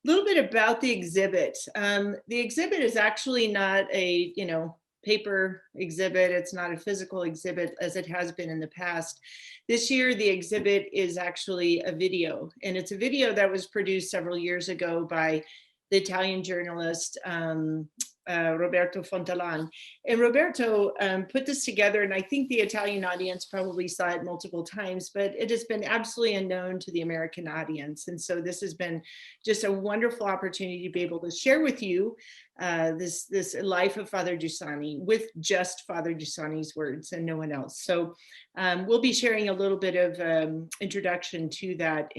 little bit about the exhibit. The exhibit is actually not a, paper exhibit. It's not a physical exhibit as it has been in the past. This year, the exhibit is actually a video, and it's a video that was produced several years ago by the Italian journalist Roberto Fontalan. And Roberto put this together, and I think the Italian audience probably saw it multiple times, but it has been absolutely unknown to the American audience. And so this has been just a wonderful opportunity to be able to share with you this life of Father Giussani with just Father Giussani's words and no one else. So we'll be sharing a little bit of introduction to that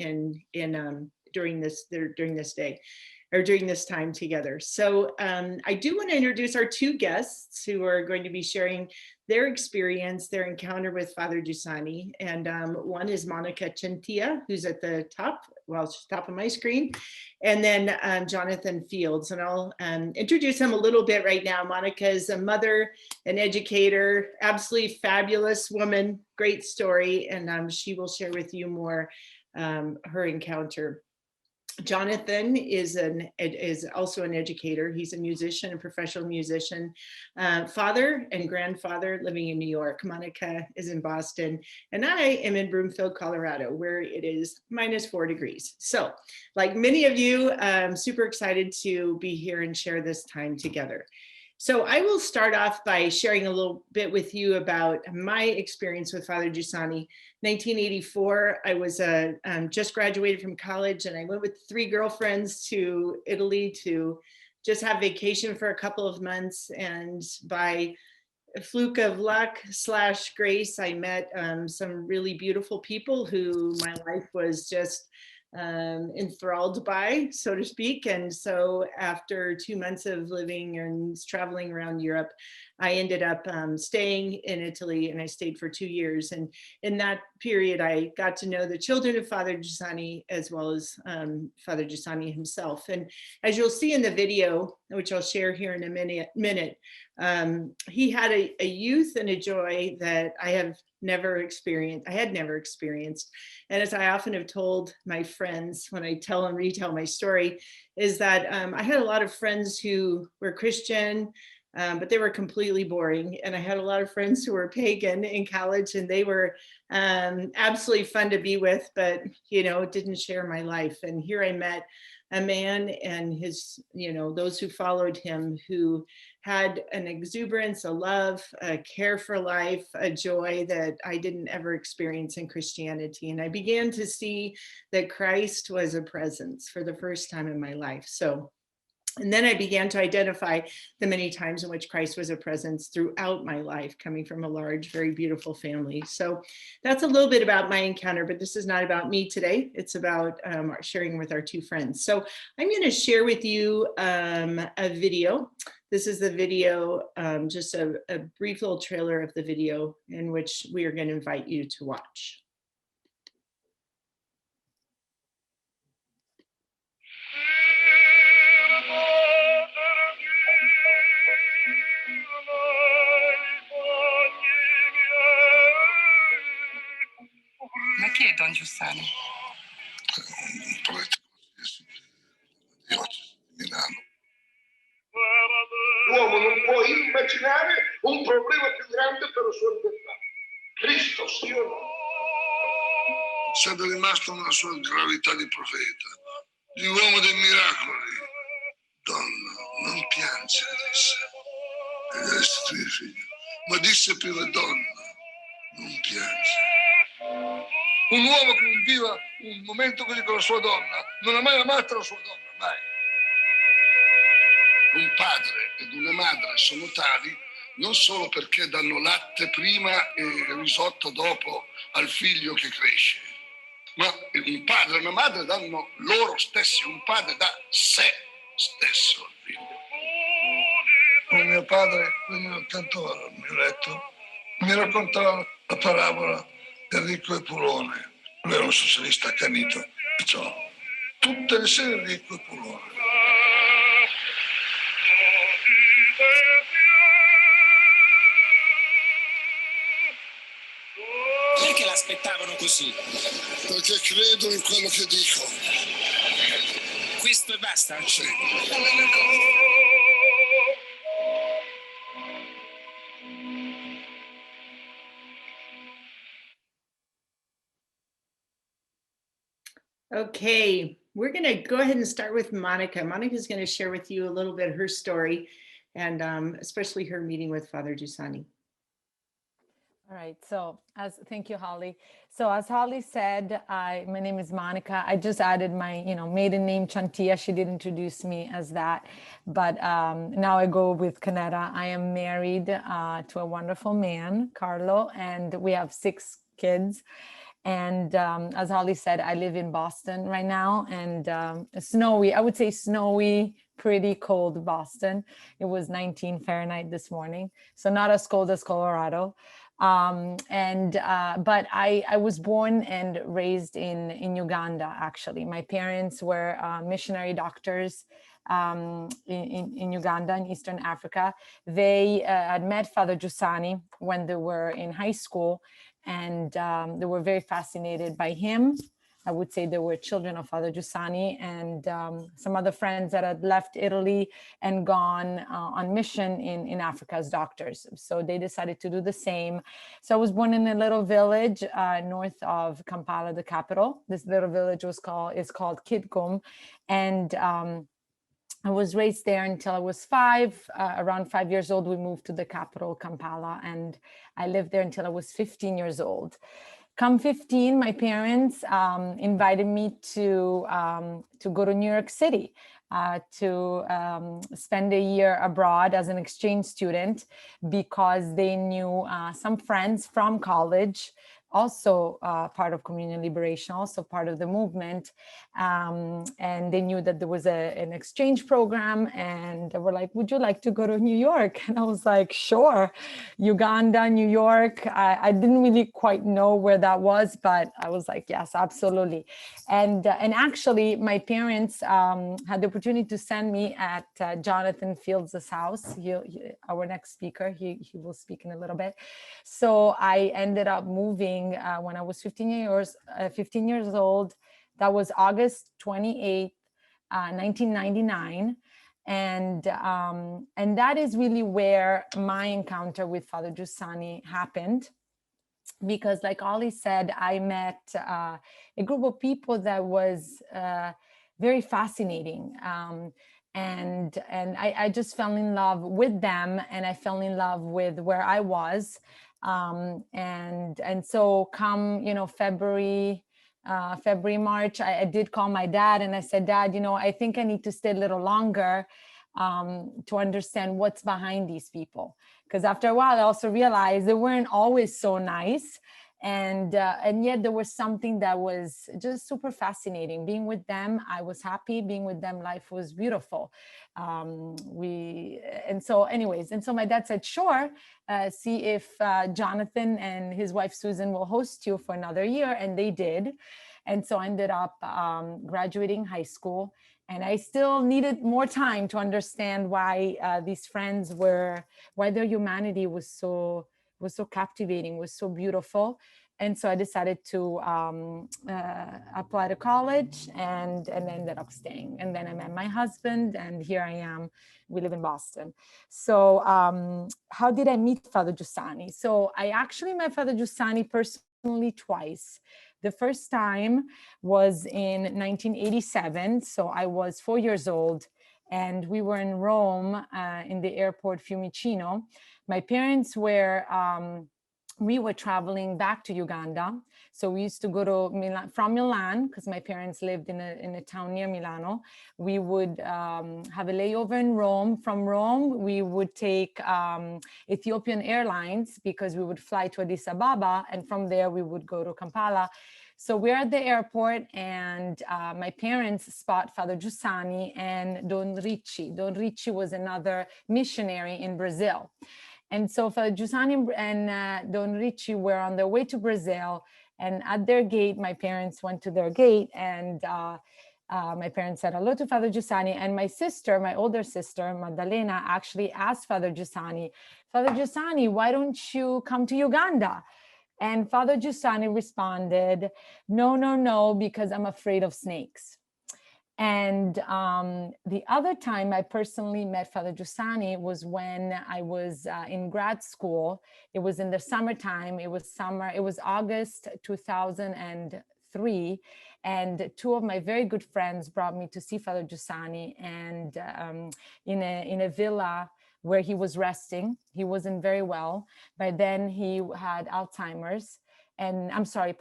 during this day, or during this time together. So I do want to introduce our two guests who are going to be sharing their experience, their encounter with Father Giussani. And one is Monica Centia, who's at the top, she's top of my screen. And then Jonathan Fields. And I'll introduce him a little bit right now. Monica is a mother, an educator, absolutely fabulous woman, great story. And she will share with you more her encounter. Jonathan is also an educator. He's a musician, a professional musician, father and grandfather living in New York. Monica is in Boston, and I am in Broomfield, Colorado, where it is -4 degrees. So, like many of you, I'm super excited to be here and share this time together. So I will start off by sharing a little bit with you about my experience with Father Giussani. 1984, I was just graduated from college, and I went with 3 girlfriends to Italy to just have vacation for a couple of months. And by a fluke of luck / grace, I met some really beautiful people who my life was just enthralled by, so to speak. And so after 2 months of living and traveling around Europe, I ended up staying in Italy, and I stayed for 2 years. And in that period, I got to know the children of Father Giussani as well as Father Giussani himself. And as you'll see in the video, which I'll share here in a minute, he had a youth and a joy that I had never experienced. And as I often have told my friends when I tell and retell my story, is that I had a lot of friends who were Christian, but they were completely boring. And I had a lot of friends who were pagan in college, and they were absolutely fun to be with, but, didn't share my life. And here I met a man and his, those who followed him, who had an exuberance, a love, a care for life, a joy that I didn't ever experience in Christianity. And I began to see that Christ was a presence for the first time in my life. And then I began to identify the many times in which Christ was a presence throughout my life, coming from a large, very beautiful family. So that's a little bit about my encounter, but this is not about me today. It's about sharing with our 2 friends. So I'm going to share with you a video. This is the video, just a brief little trailer of the video in which we are going to invite you to watch. Ma chi è Don Giussani? Un prete diocesi di Milano. L'uomo non può immaginare un problema più grande per la sua libertà. Cristo, sì o no? Sempre rimasto nella sua gravità di profeta, di uomo dei miracoli. Donna, non piangere, disse, e gli restituì il figlio. Ma disse prima, donna, non piangere. Un uomo che non viva un momento così con la sua donna, non ha mai amato la sua donna, mai. Un padre ed una madre sono tali non solo perché danno latte prima e risotto dopo al figlio che cresce, ma un padre e una madre danno loro stessi, un padre dà sé stesso al figlio. Con mio padre, veniva accanto al mio letto, mi raccontava la parabola del ricco e pulone. Lui era un socialista accanito, perciò tutte le sere ricco e pulone. Perché l'aspettavano così? Perché credo in quello che dico. Questo e basta? Sì. Okay, we're going to go ahead and start with Monica. Monica is going to share with you a little bit of her story and especially her meeting with Father Giussani. All right. So thank you, Holly. So as Holly said, my name is Monica. I just added my, maiden name Chantia. She did introduce me as that, but now I go with Canetta. I am married to a wonderful man, Carlo, and we have 6 kids. And as Holly said, I live in Boston right now, and snowy, I would say snowy, pretty cold Boston. It was 19 Fahrenheit this morning, so not as cold as Colorado. But I was born and raised in Uganda, actually. My parents were missionary doctors in Uganda, in Eastern Africa. They had met Father Giussani when they were in high school, and they were very fascinated by him. I would say they were children of Father Giussani and some other friends that had left Italy and gone on mission in Africa as doctors. So they decided to do the same. So I was born in a little village north of Kampala, the capital. This little village is called Kidkum, and I was raised there until I was 5. Around 5 years old, we moved to the capital, Kampala, and I lived there until I was 15 years old. Come 15, my parents invited me to go to New York City to spend a year abroad as an exchange student, because they knew some friends from college, also part of Communion Liberation, also part of the movement. And they knew that there was an exchange program, and they were like, would you like to go to New York? And I was like, sure. Uganda, New York. I didn't really quite know where that was, but I was like, yes, absolutely. And actually, my parents had the opportunity to send me at Jonathan Fields' house. Our next speaker, he will speak in a little bit. So I ended up moving when I was 15 years old. That was August 28th, 1999. And that is really where my encounter with Father Giussani happened, because like Ollie said, I met a group of people that was very fascinating. And I just fell in love with them, and I fell in love with where I was. And so come, February, March, I did call my dad and I said, Dad, I think I need to stay a little longer to understand what's behind these people. Because after a while, I also realized they weren't always so nice. And yet there was something that was just super fascinating. Being with them, I was happy. Being with them, life was beautiful. And so my dad said, sure, see if Jonathan and his wife Susan will host you for another year. And they did. And so I ended up graduating high school. And I still needed more time to understand why these friends why their humanity was so captivating, was so beautiful. And so I decided to apply to college and ended up staying. And then I met my husband, and here I am. We live in Boston. So how did I meet Father Giussani? So I actually met Father Giussani personally twice. The first time was in 1987. So I was 4 years old, and we were in Rome in the airport Fiumicino. My parents we were traveling back to Uganda. So we used to go to Milan, from Milan, because my parents lived in a town near Milano. We would have a layover in Rome. From Rome, we would take Ethiopian Airlines, because we would fly to Addis Ababa, and from there we would go to Kampala. So we're at the airport, and my parents spot Father Giussani and Don Ricci. Don Ricci was another missionary in Brazil. And so Father Giussani and Don Ricci were on their way to Brazil, and at their gate, my parents went to their gate, and my parents said hello to Father Giussani. And my older sister, Maddalena, actually asked Father Giussani, why don't you come to Uganda? And Father Giussani responded, no, because I'm afraid of snakes. And the other time I personally met Father Giussani was when I was in grad school. It was in the summertime. It was summer. It was August 2003. And two of my very good friends brought me to see Father Giussani, and in a villa where he was resting. He wasn't very well. By then he had Alzheimer's, and I'm sorry,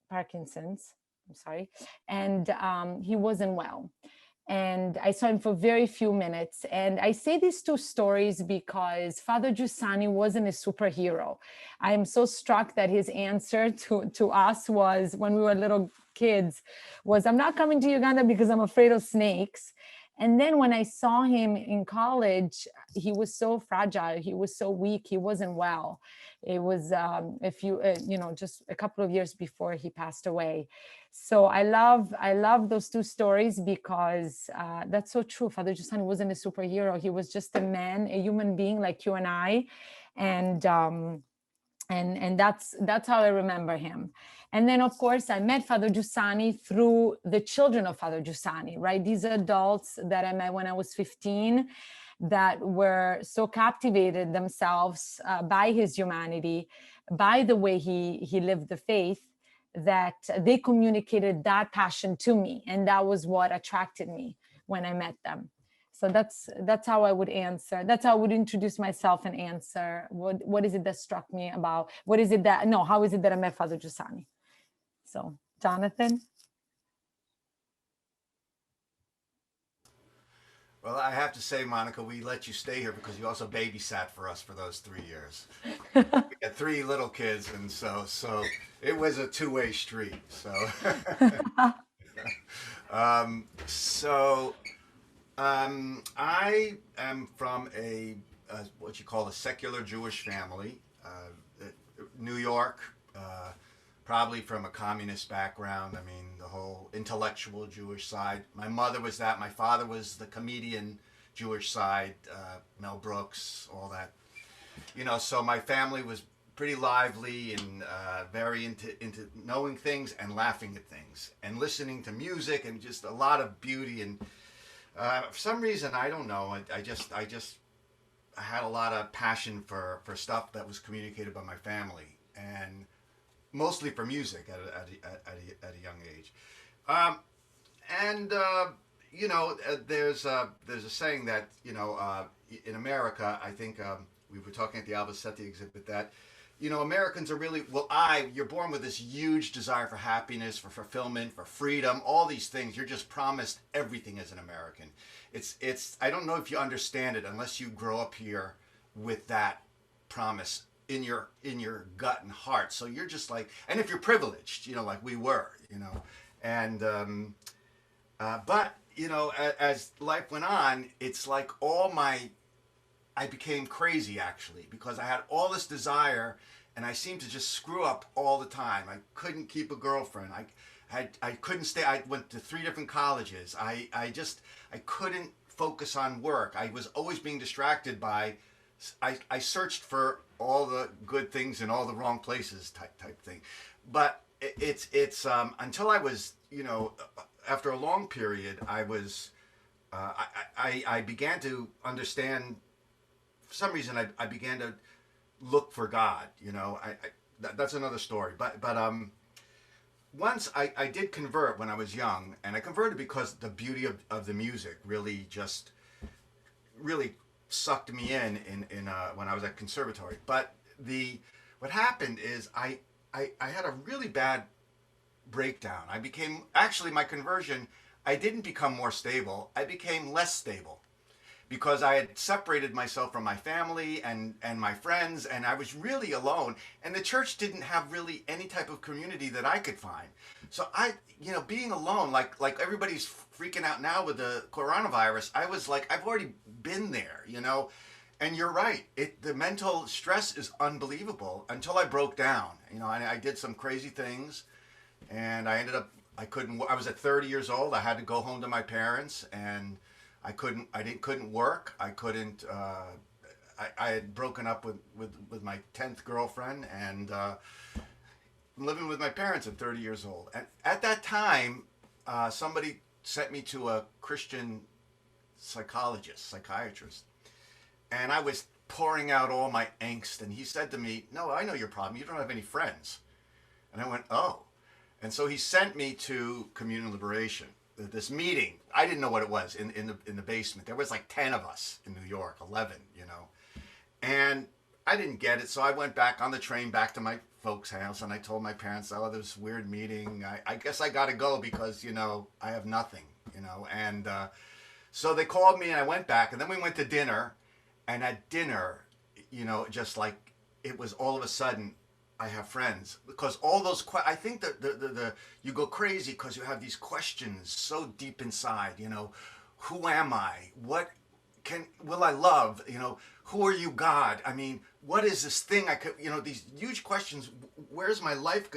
Parkinson's. I'm sorry. And he wasn't well. And I saw him for very few minutes. And I say these two stories because Father Giussani wasn't a superhero. I am so struck that his answer to us was, when we were little kids, was, I'm not coming to Uganda because I'm afraid of snakes. And then when I saw him in college, he was so fragile. He was so weak. He wasn't well. It was just a couple of years before he passed away. So I love those two stories because that's so true. Father Giussani wasn't a superhero. He was just a man, a human being like you and I, and that's how I remember him. And then, of course, I met Father Giussani through the children of Father Giussani, right? These adults that I met when I was 15 that were so captivated themselves by his humanity, by the way he lived the faith, that they communicated that passion to me. And that was what attracted me when I met them. So that's how I would answer. That's how I would introduce myself and answer. What is it that struck me about? How is it that I met Father Giussani? So, Jonathan? Well, I have to say, Monica, we let you stay here because you also babysat for us for those 3 years. We had 3 little kids, and so it was a two-way street. So, I am from a what you call a secular Jewish family, New York. Probably from a communist background. I mean, the whole intellectual Jewish side. My mother was that. My father was the comedian Jewish side, Mel Brooks, all that. So my family was pretty lively and very into knowing things and laughing at things and listening to music and just a lot of beauty. And for some reason, I don't know, I had a lot of passion for stuff that was communicated by my family. And mostly for music at a young age. There's a saying that, in America, I think we were talking at the Albacete exhibit that, Americans are really, you're born with this huge desire for happiness, for fulfillment, for freedom, all these things. You're just promised everything as an American. I don't know if you understand it unless you grow up here with that promise in your gut and heart. So you're just like, and if you're privileged, like we were, and but as life went on, it's like I became crazy actually, because I had all this desire and I seemed to just screw up all the time. I couldn't keep a girlfriend. I couldn't stay. I went to 3 different colleges. I couldn't focus on work. I was always being distracted by, I searched for all the good things in all the wrong places type thing. But it's until I was, after a long period, I was, I began to understand, for some reason, I began to look for God, that's another story. But once I did convert when I was young, and I converted because the beauty of the music really sucked me in when I was at conservatory. But what happened is I had a really bad breakdown. My conversion, I didn't become more stable. I became less stable because I had separated myself from my family and my friends, and I was really alone. And the church didn't have really any type of community that I could find. So being alone, like everybody's freaking out now with the coronavirus, I was like, I've already been there, And you're right. The mental stress is unbelievable until I broke down. I did some crazy things, and I ended up, I was at 30 years old. I had to go home to my parents, and I couldn't work. I couldn't, I had broken up with my 10th girlfriend, and living with my parents at 30 years old. And at that time, somebody sent me to a Christian psychiatrist, and I was pouring out all my angst, and he said to me, "No, I know your problem. You don't have any friends." And I went, "Oh." And so he sent me to Communal Liberation, this meeting. I didn't know what it was in the basement. There was like 10 of us in New York, 11, you know. And I didn't get it, so I went back on the train back to my folks' house, and I told my parents, "Oh, this weird meeting. I guess I got to go because, you know, I have nothing, you know." And so they called me, and I went back, and then we went to dinner. And at dinner, you know, just like it was all of a sudden, I have friends, because all those I think that the you go crazy because you have these questions so deep inside. You know, who am I? What will I love? You know, who are you, God? I mean, what is this thing I could, you know, these huge questions. Where's my life?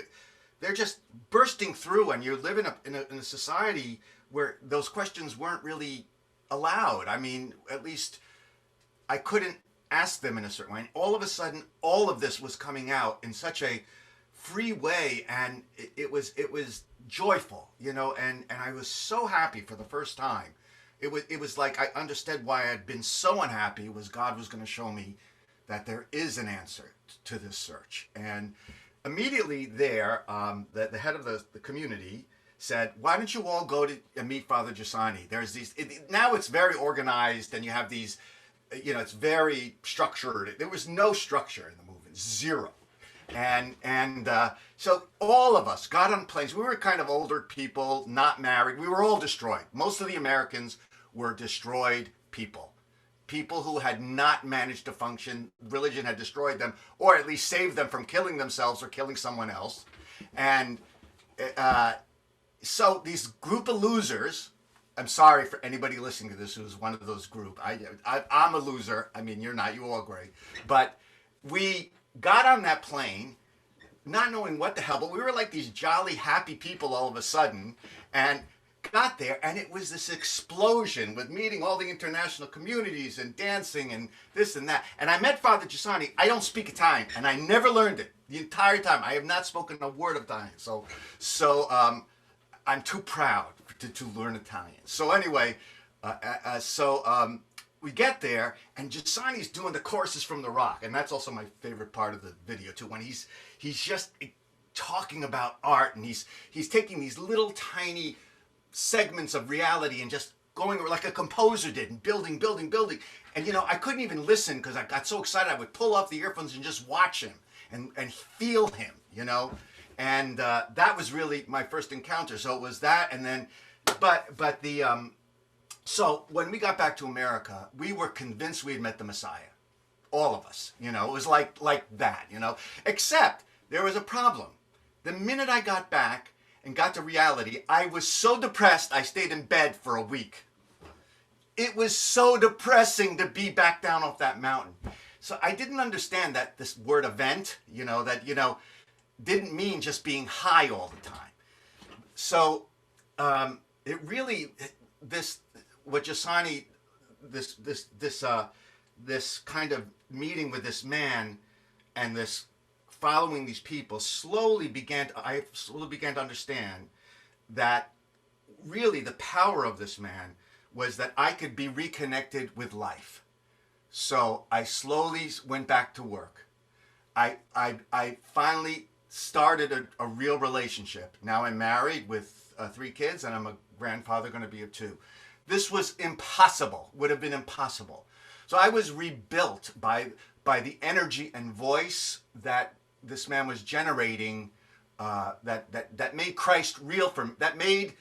They're just bursting through, and you live in a society where those questions weren't really allowed. I mean, at least I couldn't ask them in a certain way. And all of a sudden, all of this was coming out in such a free way, and it was joyful, you know, and I was so happy for the first time. It was like I understood why I'd been so unhappy. Was God was going to show me that there is an answer to this search. And immediately there, the head of the community said, "Why don't you all go to meet Father Giussani? There's these, now it's very organized, and you have these, you know, it's very structured." There was no structure in the movement, zero. And so all of us got on planes. We were kind of older people, not married. We were all destroyed. Most of the Americans were destroyed people who had not managed to function. Religion had destroyed them, or at least saved them from killing themselves or killing someone else. And so these group of losers, I'm sorry for anybody listening to this who's one of those group. I'm a loser. I mean, you're not. You all great. But we got on that plane, not knowing what the hell, but we were like these jolly, happy people all of a sudden, and got there, and it was this explosion with meeting all the international communities and dancing and this and that. And I met Father Giussani. I don't speak Italian, and I never learned it the entire time. I have not spoken a word of Italian. So I'm too proud to learn Italian. So anyway, we get there, and Giussani's doing the choruses from The Rock, and that's also my favorite part of the video too. When he's just talking about art, and he's taking these little tiny segments of reality and just going like a composer did, and building. And you know, I couldn't even listen because I got so excited. I would pull off the earphones and just watch him and feel him, you know. And that was really my first encounter. So it was that, and then, so when we got back to America, we were convinced we had met the Messiah, all of us. You know, it was like that, you know. Except there was a problem. The minute I got back and got to reality, I was so depressed I stayed in bed for a week. It was so depressing to be back down off that mountain. So I didn't understand that this word event, you know, that, you know, didn't mean just being high all the time. So it really, what Giussani, this kind of meeting with this man and this following these people, I slowly began to understand that really the power of this man was that I could be reconnected with life. So I slowly went back to work. I finally started a real relationship. Now I'm married with 3 kids, and I'm a grandfather, going to be of 2. This was impossible, would have been impossible. So I was rebuilt by the energy and voice that this man was generating, that made Christ real for me, that made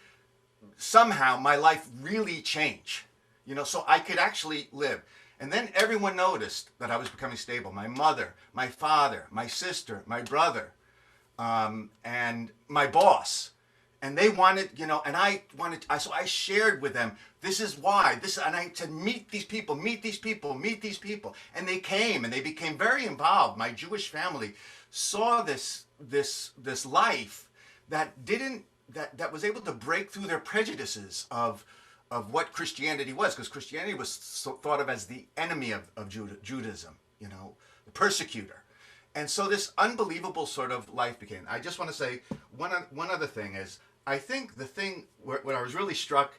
somehow my life really change, you know, so I could actually live. And then everyone noticed that I was becoming stable. My mother, my father, my sister, my brother, and my boss. And they wanted, you know, and so I shared with them, this is why, and I said, meet these people. And they came, and they became very involved. My Jewish family saw this life that was able to break through their prejudices of what Christianity was, because Christianity was thought of as the enemy of Judaism, you know, the persecutor. And so this unbelievable sort of life began. I just want to say one other thing is, I think the thing where I was really struck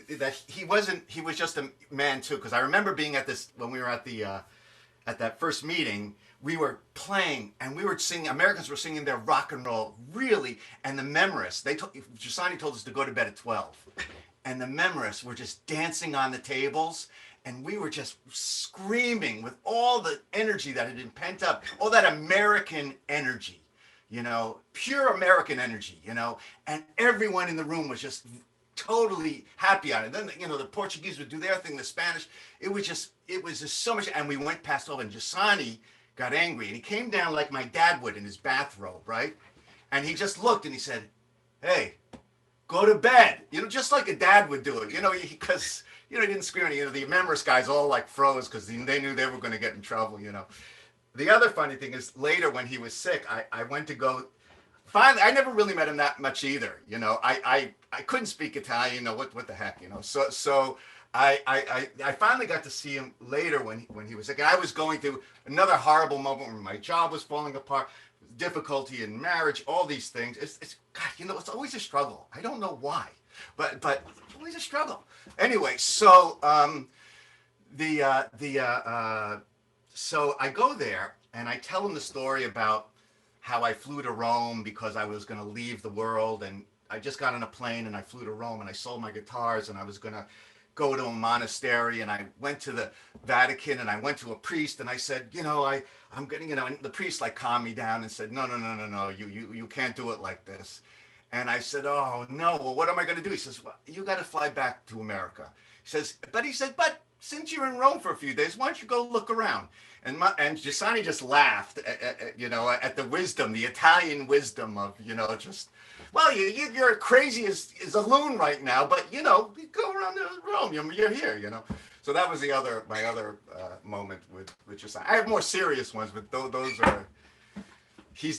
that he wasn't, he was just a man too, because I remember being at this when we were at that first meeting. We were playing and we were singing. Americans were singing their rock and roll, really. And the memorists, Giussani told us to go to bed at 12, and the memorists were just dancing on the tables, and we were just screaming with all the energy that had been pent up, all that American energy, pure American energy, and everyone in the room was just totally happy on it. Then, the Portuguese would do their thing, the Spanish. It was just so much. And we went past over, and Giussani got angry, and he came down like my dad would in his bathrobe, right? And he just looked and he said, "Hey, go to bed," just like a dad would do it, because, he didn't scream any, the memorist guys all like froze because they knew they were going to get in trouble, The other funny thing is later when he was sick, I went to go, finally, I never really met him that much either, I couldn't speak Italian, what the heck, so I finally got to see him later when he was sick. And I was going through another horrible moment where my job was falling apart, difficulty in marriage, all these things. It's God, it's always a struggle. I don't know why, but it's always a struggle. Anyway, so so I go there and I tell him the story about how I flew to Rome because I was going to leave the world, and I just got on a plane and I flew to Rome and I sold my guitars and I was going to go to a monastery, and I went to the Vatican and I went to a priest and I said, I'm getting, and the priest like calmed me down and said, no, you can't do it like this. And I said, oh no, well, what am I going to do? He says, well, you got to fly back to America. He said, but since you're in Rome for a few days, why don't you go look around? And Giussani just laughed at the wisdom, the Italian wisdom of, just, well, you're crazy as a loon right now, but you go around Rome, you're here, So that was my other moment with Giussani. I have more serious ones, but those are. He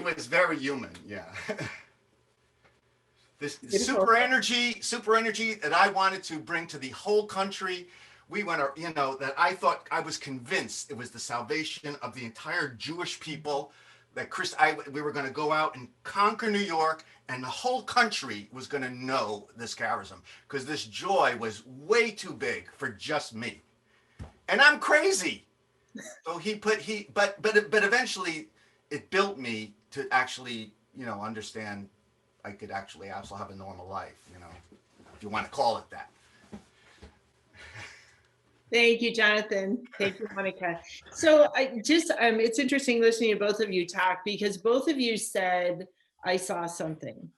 was very human, yeah. This super energy that I wanted to bring to the whole country. We went, that I thought, I was convinced it was the salvation of the entire Jewish people. That we were going to go out and conquer New York, and the whole country was going to know this charism, because this joy was way too big for just me, and I'm crazy. So but eventually, it built me to actually, understand I could actually also have a normal life, if you want to call it that. Thank you, Jonathan. Thank you, Monica. So it's interesting listening to both of you talk, because both of you said, I saw something.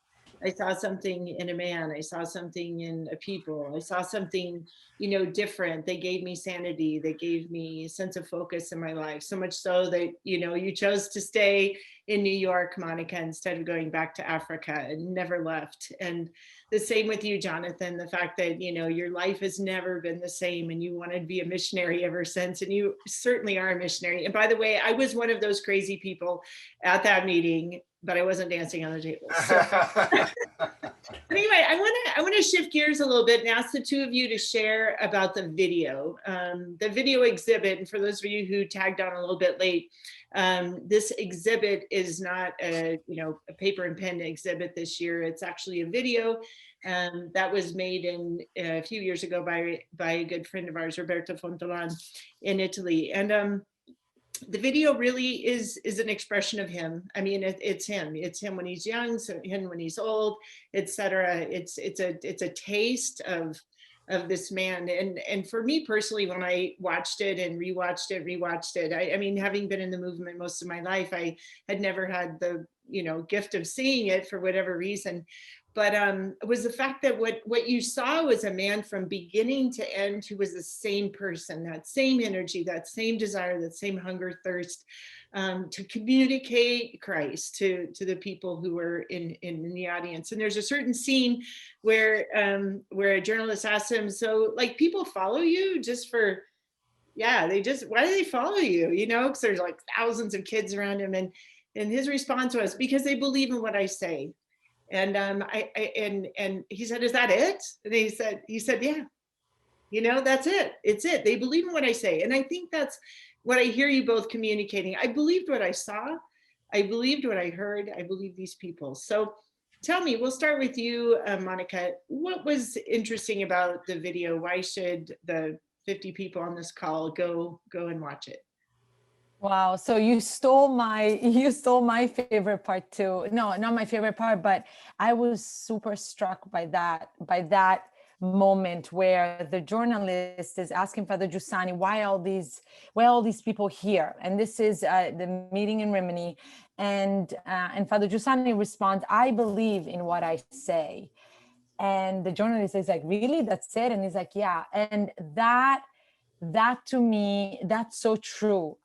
I saw something in a man. I saw something in a people. I saw something, different. They gave me sanity. They gave me a sense of focus in my life. So much so that, you chose to stay in New York, Monica, instead of going back to Africa, and never left. And the same with you, Jonathan, the fact that, your life has never been the same, and you wanted to be a missionary ever since. And you certainly are a missionary. And by the way, I was one of those crazy people at that meeting, but I wasn't dancing on the table. So. Anyway, I want to shift gears a little bit and ask the two of you to share about the video exhibit. And for those of you who tagged on a little bit late, this exhibit is not a paper and pen exhibit this year. It's actually a video that was made a few years ago by a good friend of ours, Roberto Fontolan, in Italy. And the video really is an expression of him. I mean, it's him. It's him when he's young, so him when he's old, etc. It's a taste of this man. And for me personally, when I watched it and rewatched it, I mean, having been in the movement most of my life, I had never had the gift of seeing it for whatever reason. But it was the fact that what you saw was a man from beginning to end who was the same person, that same energy, that same desire, that same hunger, thirst to communicate Christ to the people who were in the audience. And there's a certain scene where a journalist asks him, so like people follow you just for, why do they follow you? Because there's like thousands of kids around him. And his response was, because they believe in what I say. And and he said, is that it? And he said, yeah, that's it. It's it. They believe in what I say. And I think that's what I hear you both communicating. I believed what I saw. I believed what I heard. I believe these people. So Tell me, we'll start with you, Monica. What was interesting about the video? Why should the 50 people on this call go and watch it? Wow, so you stole my you stole my favorite part too. No, not my favorite part, but I was super struck by that moment where the journalist is asking Father Giussani, why all these people here? And this is the meeting in Rimini, and Father Giussani responds, I believe in what I say. And the journalist is like, really? That's it? And he's like, yeah. And that to me, that's so true.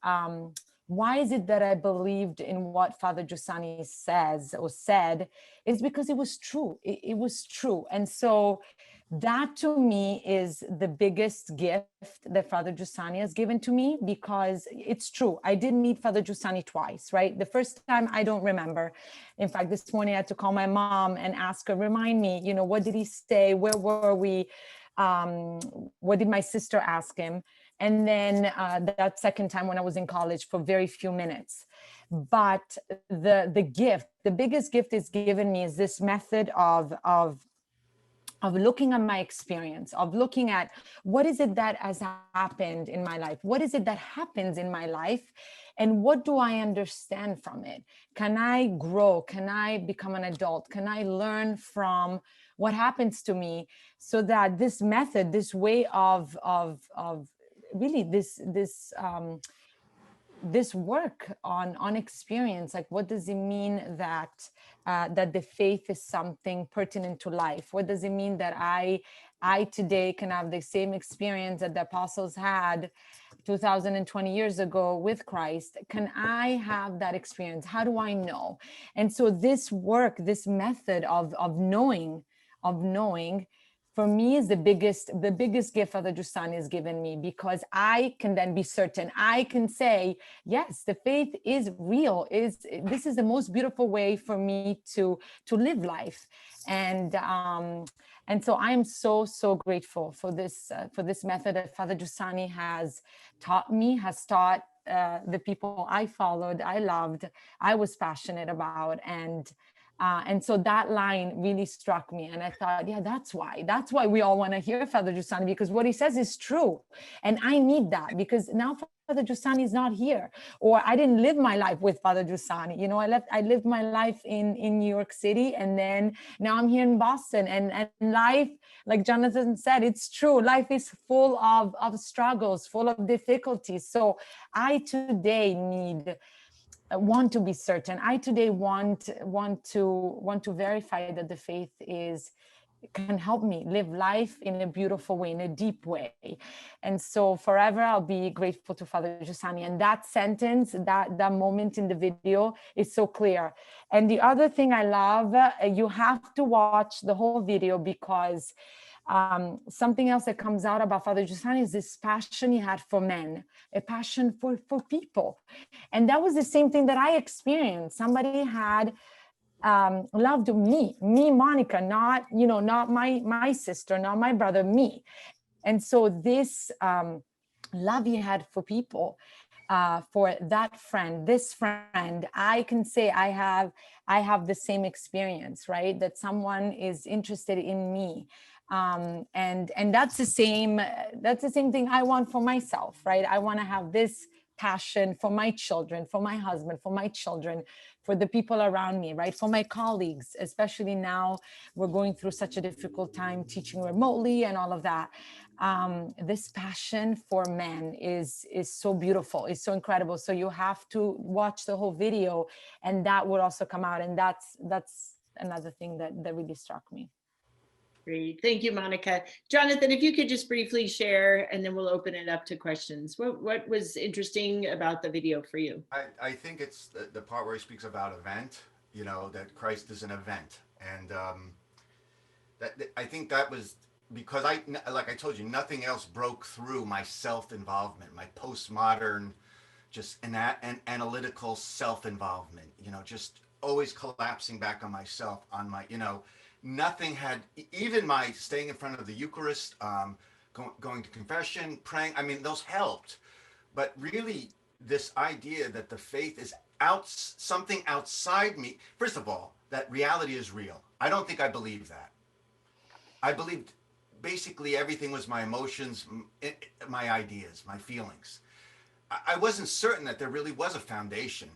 Why is it that I believed in what Father Giussani says or said? Is because it was true. It was true. And so that to me is the biggest gift that Father Giussani has given to me, because it's true. I did meet Father Giussani twice, right? The first time I don't remember. In fact, this morning I had to call my mom and ask her, remind me, what did he say? Where were we? What did my sister ask him? And then that second time when I was in college for very few minutes. But the biggest gift is given me is this method of looking at my experience, of looking at what is it that has happened in my life? What is it that happens in my life? And what do I understand from it? Can I grow? Can I become an adult? Can I learn from what happens to me, so that this method, this way of really this work on experience, like what does it mean that that the faith is something pertinent to life? What does it mean that I today can have the same experience that the apostles had 2020 years ago with Christ? Can I have that experience? How do I know? And so this work, this method of knowing, for me is the biggest gift Father Giussani has given me, because I can then be certain. I can say, yes, the faith is real. This is the most beautiful way for me to live life. And so I'm so grateful for this method that Father Giussani has taught me, has taught the people I followed, I loved, I was passionate about. And so that line really struck me. And I thought, yeah, that's why we all want to hear Father Giussani, because what he says is true. And I need that, because now Father Giussani is not here, or I didn't live my life with Father Giussani. I lived my life in New York City, and then now I'm here in Boston, and life, like Jonathan said, it's true. Life is full of struggles, full of difficulties. So I today want to be certain. I today want to verify that the faith can help me live life in a beautiful way, in a deep way. And so forever I'll be grateful to Father Giussani. And that sentence, that moment in the video is so clear. And the other thing I love, you have to watch the whole video, because something else that comes out about Father Giussani is this passion he had for men, a passion for people. And that was the same thing that I experienced. Somebody had loved me, Monica, not my sister, not my brother, me. And so this love he had for people, for that friend, this friend, I can say I have the same experience, right? That someone is interested in me. And that's the same thing I want for myself, right? I want to have this passion for my children, for my husband, for my children, for the people around me, right? For my colleagues, especially now we're going through such a difficult time teaching remotely and all of that. This passion for men is so beautiful, is so incredible. So you have to watch the whole video, and that will also come out. And that's another thing that really struck me. Great. Thank you, Monica. Jonathan, if you could just briefly share, and then we'll open it up to questions. What was interesting about the video for you? I think it's the part where he speaks about event, that Christ is an event. And I think that was because like I told you, nothing else broke through my self-involvement, my postmodern, just an analytical self-involvement, just always collapsing back on myself, on my, nothing had, even my staying in front of the Eucharist, going to confession, praying, I mean, those helped. But really, this idea that the faith is something outside me. First of all, that reality is real. I don't think I believed that. I believed basically everything was my emotions, my ideas, my feelings. I wasn't certain that there really was a foundation.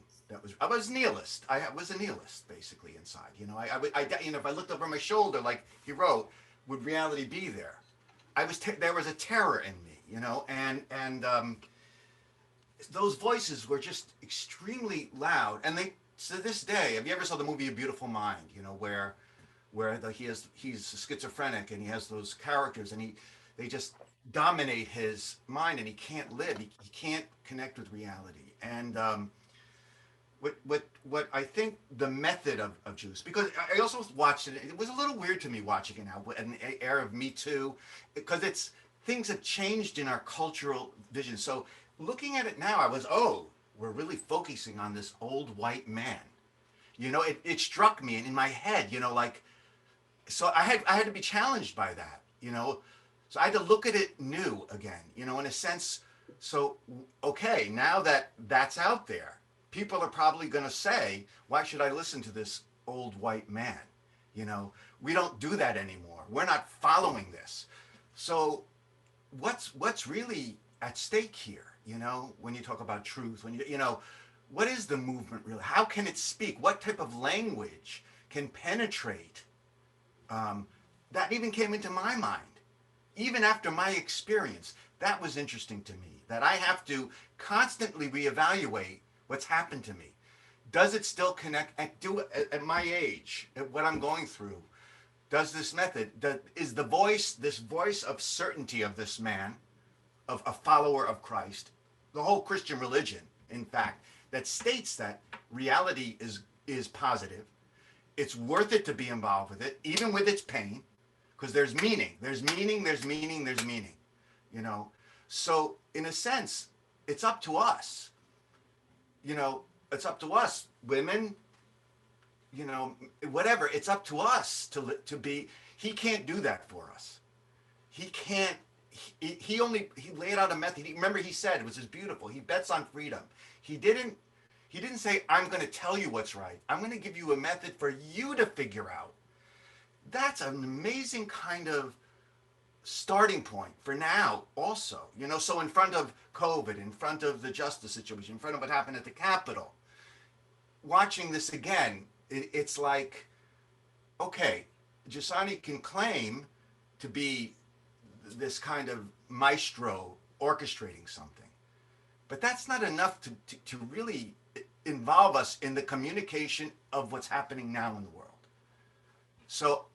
I was nihilist. I was a nihilist basically inside. You know, if I looked over my shoulder, like he wrote, would reality be there? There was a terror in me, you know, and those voices were just extremely loud, and they to this day. Have you ever saw the movie A Beautiful Mind? You know, where he's schizophrenic and he has those characters, and they just dominate his mind, and he can't live. He can't connect with reality. And what I think the method of Juice, because I also watched it. It was a little weird to me watching it now in the era of Me Too, because it's things have changed in our cultural vision. So looking at it now, we're really focusing on this old white man. You know, it struck me in my head. You know, like so I had to be challenged by that. You know, so I had to look at it new again. You know, in a sense. So okay, now that that's out there, people are probably going to say, why should I listen to this old white man? You know, we don't do that anymore. We're not following this. So what's really at stake here? You know, when you talk about truth, you know, what is the movement really? How can it speak? What type of language can penetrate? That even came into my mind, even after my experience. That was interesting to me. That I have to constantly reevaluate what's happened to me. Does it still connect? At my age, at what I'm going through? Does this method? Is this voice of certainty of this man, of a follower of Christ, the whole Christian religion, in fact, that states that reality is positive. It's worth it to be involved with it, even with its pain, because there's meaning. There's meaning. There's meaning. There's meaning. You know. So in a sense, it's up to us. You know, it's up to us, women. You know, whatever. It's up to us to be. He can't do that for us. He can't. He laid out a method. Remember, he said it was just beautiful. He bets on freedom. He didn't say, I'm going to tell you what's right. I'm going to give you a method for you to figure out. That's an amazing kind of starting point for now also. You know, so in front of COVID, in front of the justice situation, in front of what happened at the Capitol, watching this again, it's like, okay, Giussani can claim to be this kind of maestro orchestrating something. But that's not enough to really involve us in the communication of what's happening now in the world. So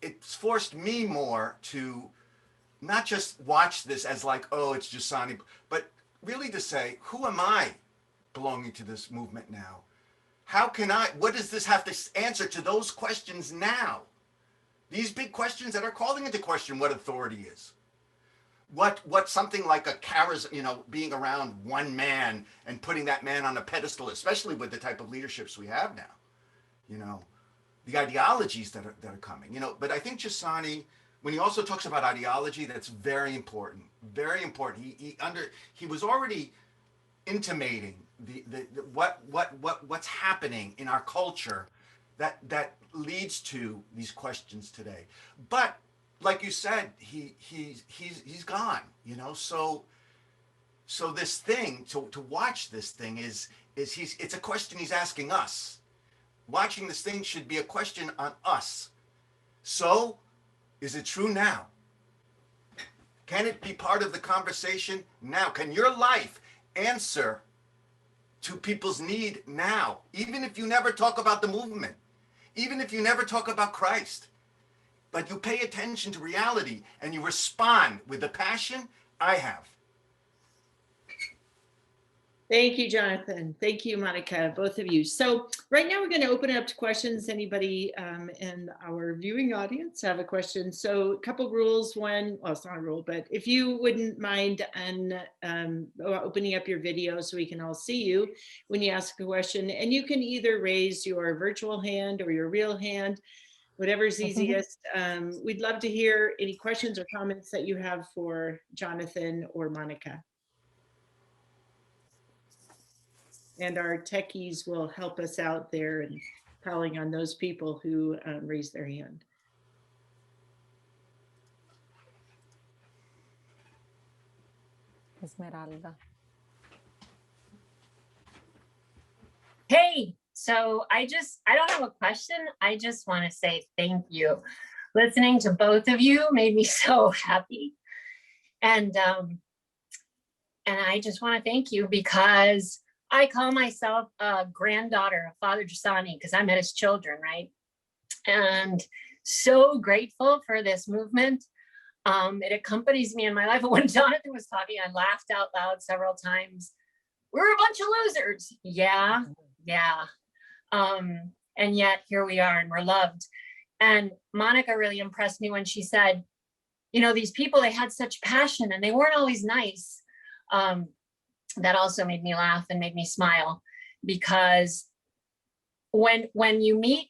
it's forced me more to not just watch this as like, oh, it's Giussani, but really to say, who am I belonging to this movement now? What does this have to answer to those questions now? These big questions that are calling into question what authority is. What something like a charisma, you know, being around one man and putting that man on a pedestal, especially with the type of leaderships we have now, you know, the ideologies that are coming, you know. But I think Giussani, when he also talks about ideology, that's very important, very important. He was already intimating what's happening in our culture that leads to these questions today. But like you said, he's gone, you know. So this thing to watch this thing is it's a question he's asking us. Watching this thing should be a question on us. So, is it true now? Can it be part of the conversation now? Can your life answer to people's need now? Even if you never talk about the movement, even if you never talk about Christ, but you pay attention to reality and you respond with the passion I have. Thank you, Jonathan. Thank you, Monica, both of you. So right now we're going to open it up to questions. Anybody in our viewing audience have a question? So a couple rules. One, well, it's not a rule, but if you wouldn't mind opening up your video so we can all see you when you ask a question, and you can either raise your virtual hand or your real hand, whatever's easiest. We'd love to hear any questions or comments that you have for Jonathan or Monica. and our techies will help us out there and calling on those people who raise their hand. Esmeralda. Hey, so I don't have a question. I just want to say thank you. Listening to both of you made me so happy. And I just want to thank you because I call myself a granddaughter of Father Giussani because I met his children, right? And so grateful for this movement. It accompanies me in my life. When Jonathan was talking, I laughed out loud several times. We're a bunch of losers. Yeah. And yet here we are and we're loved. And Monica really impressed me when she said, you know, these people, they had such passion and they weren't always nice. That also made me laugh and made me smile, because when you meet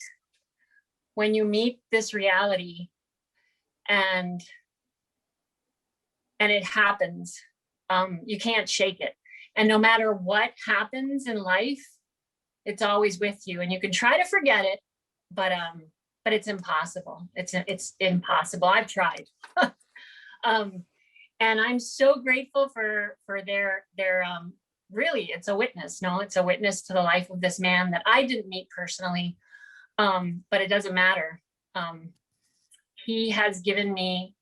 this reality and it happens, you can't shake it. And no matter what happens in life, it's always with you, and you can try to forget it, but it's impossible. It's impossible. I've tried. And I'm so grateful for their really, it's a witness. No, it's a witness to the life of this man that I didn't meet personally, but it doesn't matter. He has given me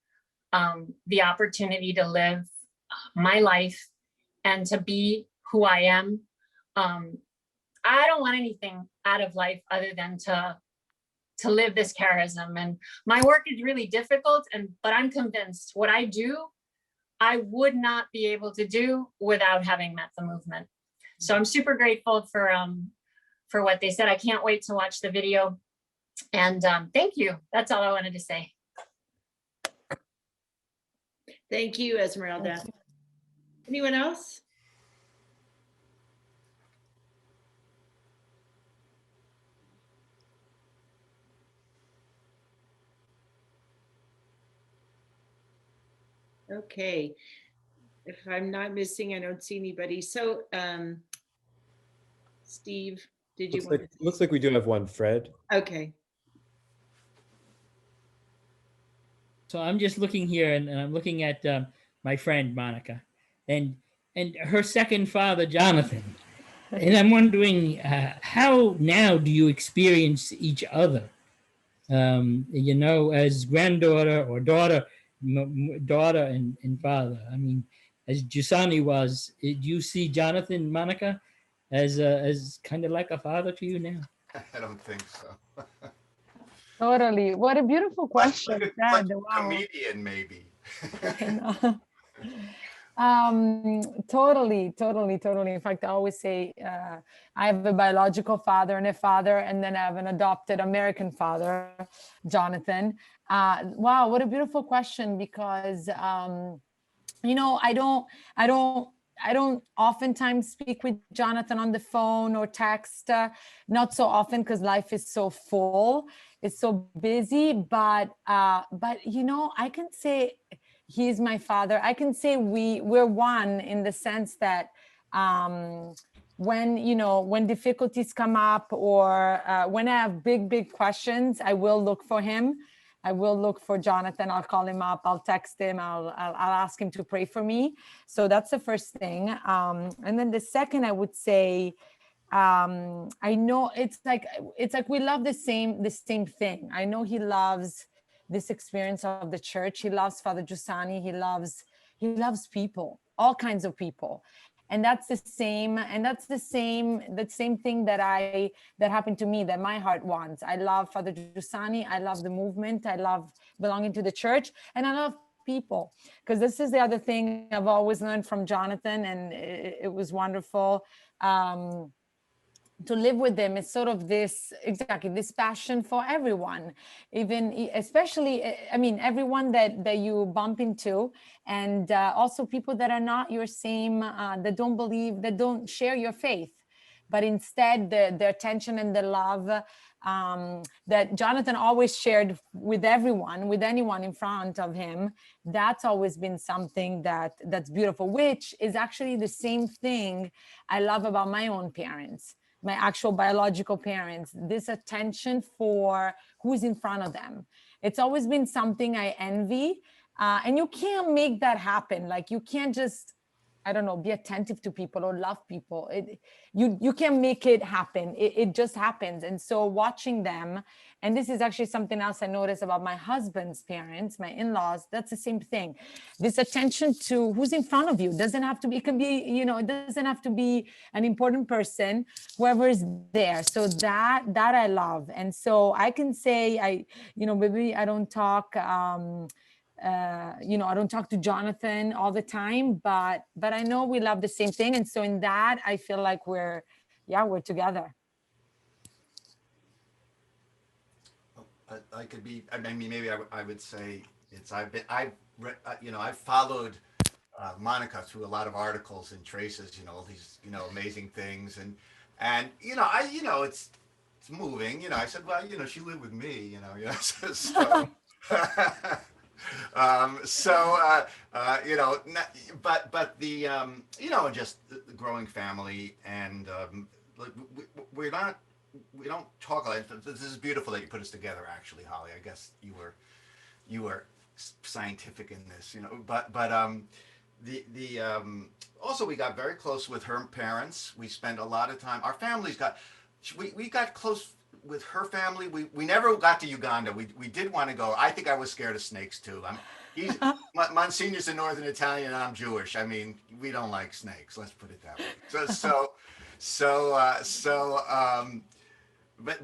the opportunity to live my life and to be who I am. I don't want anything out of life other than to live this charism. And my work is really difficult, but I'm convinced what I do, I would not be able to do without having met the movement. So I'm super grateful for what they said. I can't wait to watch the video. And thank you. That's all I wanted to say. Thank you, Esmeralda. Thank you. Anyone else? Okay. If I'm not missing, I don't see anybody. So, Steve, did you want to? Looks like we do have one, Fred. Okay. So I'm just looking here, and I'm looking at my friend Monica, and her second father Jonathan, and I'm wondering how now do you experience each other? You know, as granddaughter or daughter and father. I mean, as Giussani was, do you see Jonathan, Monica, as kind of like a father to you now? I don't think so. Totally. What a beautiful question. Like Fred. a Wow. comedian, maybe. Totally. In fact, I always say I have a biological father and a father, and then I have an adopted American father, Jonathan. Wow, what a beautiful question, because you know, I don't oftentimes speak with Jonathan on the phone or text, not so often because life is so full, it's so busy. But you know, I can say he's my father. I can say we're one in the sense that when difficulties come up, or when I have big questions, I will look for him. I will look for Jonathan. I'll call him up. I'll text him. I'll ask him to pray for me. So that's the first thing. And then the second, I would say, I know it's like we love the same thing. I know he loves this experience of the church. He loves Father Giussani. He loves people, all kinds of people. And that's the same thing that happened to me, that my heart wants. I love Father Giussani. I love the movement. I love belonging to the church, and I love people, because this is the other thing I've always learned from Jonathan, and it was wonderful to live with them. It's sort of this passion for everyone, especially, I mean, everyone that you bump into, and also people that are not your same, that don't believe, that don't share your faith, but instead the attention and the love that Jonathan always shared with everyone, with anyone in front of him. That's always been something that's beautiful, which is actually the same thing I love about my own parents, my actual biological parents, this attention for who's in front of them. It's always been something I envy. And you can't make that happen. Like, you can't just, I don't know, be attentive to people or love people. You can't make it happen. It just happens. And so watching them, and this is actually something else I noticed about my husband's parents, my in-laws, that's the same thing. This attention to who's in front of you. Doesn't have to be, it can be, you know, it doesn't have to be an important person, whoever is there. So that I love. And so I can say, maybe I don't talk, I don't talk to Jonathan all the time, but I know we love the same thing. And so in that, I feel like we're together. I could be, I mean, maybe I would say I've followed Monica through a lot of articles and traces, all these, amazing things. It's moving, I said, well, she lived with me, so, but the, just the growing family and, we don't talk a lot. This is beautiful that you put us together, actually, Holly. I guess you were scientific in this, but also we got very close with her parents. We spent a lot of time, our families we got close with her family. We never got to Uganda. We did want to go. I think I was scared of snakes too. Monsignor's a Northern Italian and I'm Jewish. I mean, we don't like snakes, let's put it that way.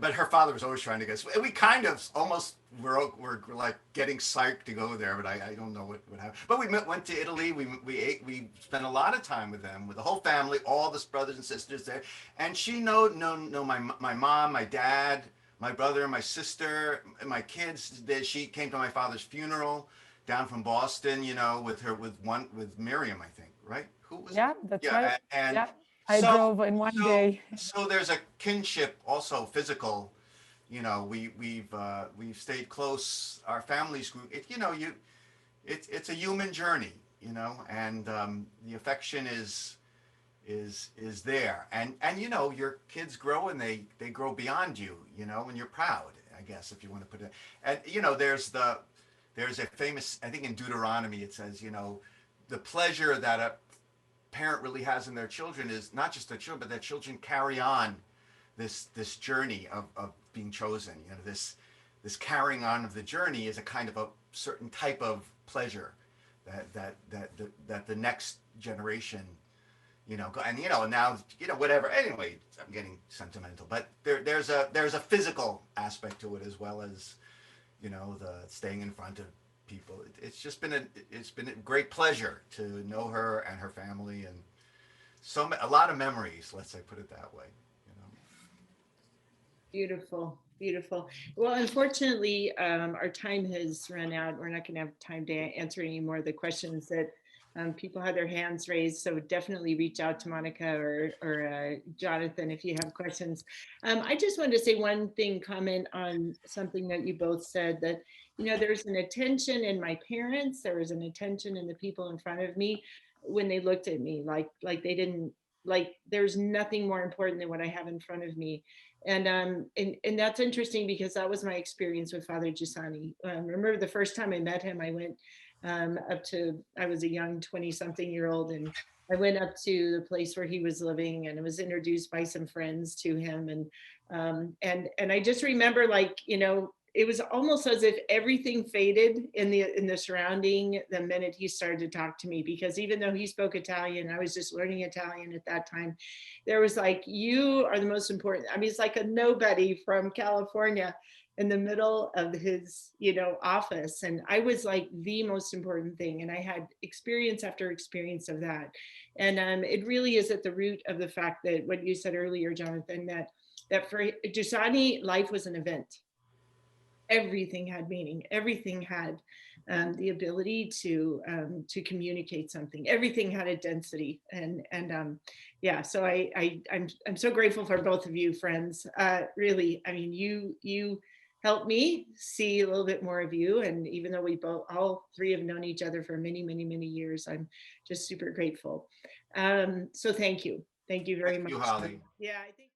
But her father was always trying to get us. We kind of almost were like getting psyched to go there, but I don't know what happened. But we went to Italy. We spent a lot of time with them, with the whole family, all the brothers and sisters there. And she know my mom, my dad, my brother, my sister, my kids. She came to my father's funeral down from Boston, with Miriam, I think, right? Who was? Yeah, that's right. And yeah. I drove in one day. So there's a kinship, also physical. We've stayed close. Our families grew. It's a human journey, and the affection is there, and your kids grow and they grow beyond you, and you're proud, I guess, if you want to put it. And there's a famous, I think in Deuteronomy it says, the pleasure that a parent really has in their children is not just their children, but their children carry on this journey of being chosen. This carrying on of the journey is a kind of a certain type of pleasure that the next generation, and now whatever. Anyway, I'm getting sentimental, but there's a physical aspect to it as well as the staying in front of people. It's been a great pleasure to know her and her family, and a lot of memories. Let's say, put it that way. Beautiful. Well, unfortunately, our time has run out. We're not going to have time to answer any more of the questions that people had their hands raised. So definitely reach out to Monica or Jonathan if you have questions. I just wanted to say one thing, comment on something that you both said, that there's an attention in my parents. There was an attention in the people in front of me when they looked at me, like they didn't, like there's nothing more important than what I have in front of me. And that's interesting because that was my experience with Father Giussani. Remember the first time I met him, I went I was a young 20-something-year-old, and I went up to the place where he was living, and I was introduced by some friends to him. And I just remember, it was almost as if everything faded in the surrounding the minute he started to talk to me, because even though he spoke Italian, I was just learning Italian at that time. There was like, you are the most important. I mean, it's like a nobody from California in the middle of his, office. And I was like the most important thing. And I had experience after experience of that. And it really is at the root of the fact that what you said earlier, Jonathan, that for Giussani, life was an event. Everything had meaning. Everything had the ability to communicate something. Everything had a density, and yeah. So I'm so grateful for both of you, friends. Really, I mean, you helped me see a little bit more of you, and even though we all three have known each other for many years, I'm just super grateful. So thank you very much. Thank you, Holly. Yeah, I think.